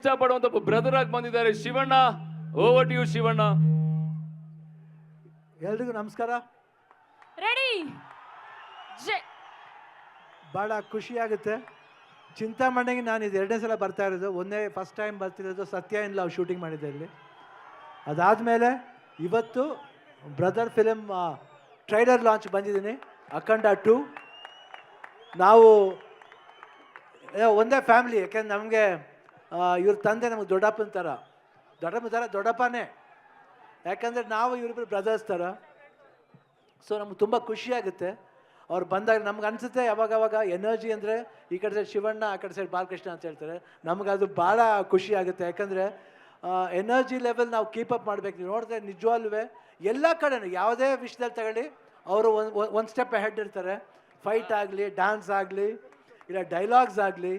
ಇಷ್ಟಪಡುವಂತ brother ಆಗಿ ಬಂದಿದ್ದಾರೆ Shivanna. Over to you Shivanna. ಎಲ್ರಿಗೂ ನಮಸ್ಕಾರ. ರೆಡಿ. ಭಾಳ ಖುಷಿಯಾಗುತ್ತೆ. ಚಿಂತಾಮಣಿಗೆ ನಾನು ಇದು 2ನೇ ಸಲ ಬರ್ತಾ ಇರೋದು. ಫಸ್ಟ್ ಟೈಮ್ ಬರ್ತಿರೋದು ಸತ್ಯ ಇನ್ ಲವ್ ಶೂಟಿಂಗ್ ಮಾಡಿದ್ದೆ ಇಲ್ಲಿ. ಅದಾದಮೇಲೆ ಇವತ್ತು ಬ್ರದರ್ ಫಿಲಮ್ ಟ್ರೈಲರ್ ಲಾಂಚ್ ಬಂದಿದ್ದೀನಿ, ಅಖಂಡ 2. ನಾವು ಒಂದೇ ಫ್ಯಾಮ್ಲಿ. ಯಾಕೆಂದ್ರೆ ನಮಗೆ ಇವ್ರ ತಂದೆ ನಮಗೆ ದೊಡ್ಡಪ್ಪನ ಥರ ದೊಡ್ಡಪ್ಪನೇ. ಯಾಕಂದರೆ ನಾವು ಇವರಿಬ್ಬರು ಬ್ರದರ್ಸ್ ಥರ. ಸೊ ನಮ್ಗೆ ತುಂಬ ಖುಷಿಯಾಗುತ್ತೆ ಅವ್ರು ಬಂದಾಗ. ನಮ್ಗೆ ಅನಿಸುತ್ತೆ ಯಾವಾಗವಾಗ ಎನರ್ಜಿ ಅಂದರೆ ಈ ಕಡೆ ಸೈಡ್ ಶಿವಣ್ಣ, ಆ ಕಡೆ ಸೈಡ್ ಬಾಲಕೃಷ್ಣ ಅಂತ ಹೇಳ್ತಾರೆ. ನಮ್ಗೆ ಅದು ಭಾಳ ಖುಷಿ ಆಗುತ್ತೆ. ಯಾಕಂದರೆ ಎನರ್ಜಿ ಲೆವೆಲ್ ನಾವು ಕೀಪಪ್ ಮಾಡಬೇಕು. ನೋಡಿದ್ರೆ ನಿಜವಾಗ್ಲೂ ಎಲ್ಲ ಕಡೆನೂ ಯಾವುದೇ ವಿಷಯದಲ್ಲಿ ತಗೊಳ್ಳಿ ಅವರು ಒಂದು ಸ್ಟೆಪ್ ಹೆಡ್ ಇರ್ತಾರೆ. ಫೈಟ್ ಆಗಲಿ, ಡ್ಯಾನ್ಸ್ ಆಗಲಿ, ಇಲ್ಲ ಡೈಲಾಗ್ಸ್ ಆಗಲಿ,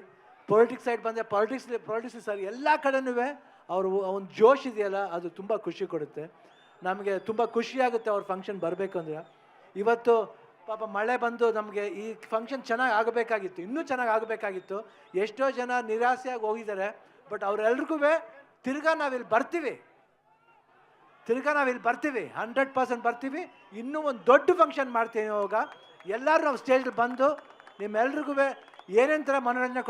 ಪೊಲಿಟಿಕ್ಸ್ ಸೈಡ್ ಬಂದರೆ ಪೊಲಿಟಿಕ್ಸ್ ಸರಿ, ಎಲ್ಲ ಕಡೆನೂ ಅವರು ಒಂದು ಜೋಶ್ ಇದೆಯಲ್ಲ, ಅದು ತುಂಬ ಖುಷಿ ಕೊಡುತ್ತೆ. ನಮಗೆ ತುಂಬ ಖುಷಿಯಾಗುತ್ತೆ ಅವ್ರ ಫಂಕ್ಷನ್ ಬರಬೇಕು ಅಂದರೆ. ಇವತ್ತು ಪಾಪ ಮಳೆ ಬಂದು ನಮಗೆ ಈ ಫಂಕ್ಷನ್ ಚೆನ್ನಾಗಿ ಆಗಬೇಕಾಗಿತ್ತು, ಇನ್ನೂ ಚೆನ್ನಾಗಿ ಆಗಬೇಕಾಗಿತ್ತು. ಎಷ್ಟೋ ಜನ ನಿರಾಸೆಯಾಗಿ ಹೋಗಿದ್ದಾರೆ. ಬಟ್ ಅವರೆಲ್ರಿಗೂ ತಿರ್ಗಾ ನಾವಿಲ್ಲಿ ಬರ್ತೀವಿ, 100% ಬರ್ತೀವಿ. ಇನ್ನೂ ಒಂದು ದೊಡ್ಡ ಫಂಕ್ಷನ್ ಮಾಡ್ತೀವಿ. ಇವಾಗ ಎಲ್ಲರೂ ನಾವು ಸ್ಟೇಜಲ್ಲಿ ಬಂದು ನಿಮ್ಮೆಲ್ರಿಗೂ ಏನೇನು ಥರ ಮನೋರಂಜನೆ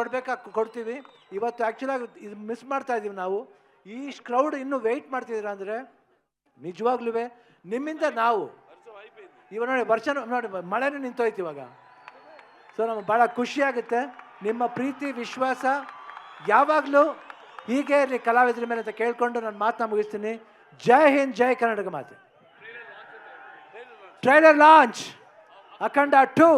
ಕೊಡ್ತೀವಿ. ಇವತ್ತು ಆ್ಯಕ್ಚುಲಾಗಿ ಇದು ಮಿಸ್ ಮಾಡ್ತಾ ಇದ್ದೀವಿ ನಾವು. ಈ ಕ್ರೌಡ್ ಇನ್ನೂ ವೆಯ್ಟ್ ಮಾಡ್ತಿದ್ದೀರ ಅಂದರೆ ನಿಜವಾಗ್ಲೂ ನಿಮ್ಮಿಂದ ನಾವು ಇವಾಗ ನೋಡಿ ಮಳೆನೂ ನಿಂತೋಯ್ತು ಇವಾಗ. ಸೊ ನಮಗೆ ಭಾಳ ಖುಷಿಯಾಗುತ್ತೆ. ನಿಮ್ಮ ಪ್ರೀತಿ ವಿಶ್ವಾಸ ಯಾವಾಗಲೂ ಹೀಗೆ ಇರಲಿ ಕಲಾವಿದರ ಮೇಲೆ ಅಂತ ಕೇಳ್ಕೊಂಡು ನಾನು ಮಾತನ್ನ ಮುಗಿಸ್ತೀನಿ. ಜೈ ಹಿಂದ್, ಜೈ ಕರ್ನಾಟಕ ಮಾತೆ. ಟ್ರೈಲರ್ ಲಾಂಚ್ ಅಖಂಡ 2.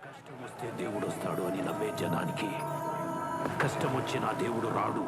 కష్టమొస్తే దేవుడు వస్తాడు అని నమ్మే జనానికి కష్టమొచ్చిన దేవుడు రాడు.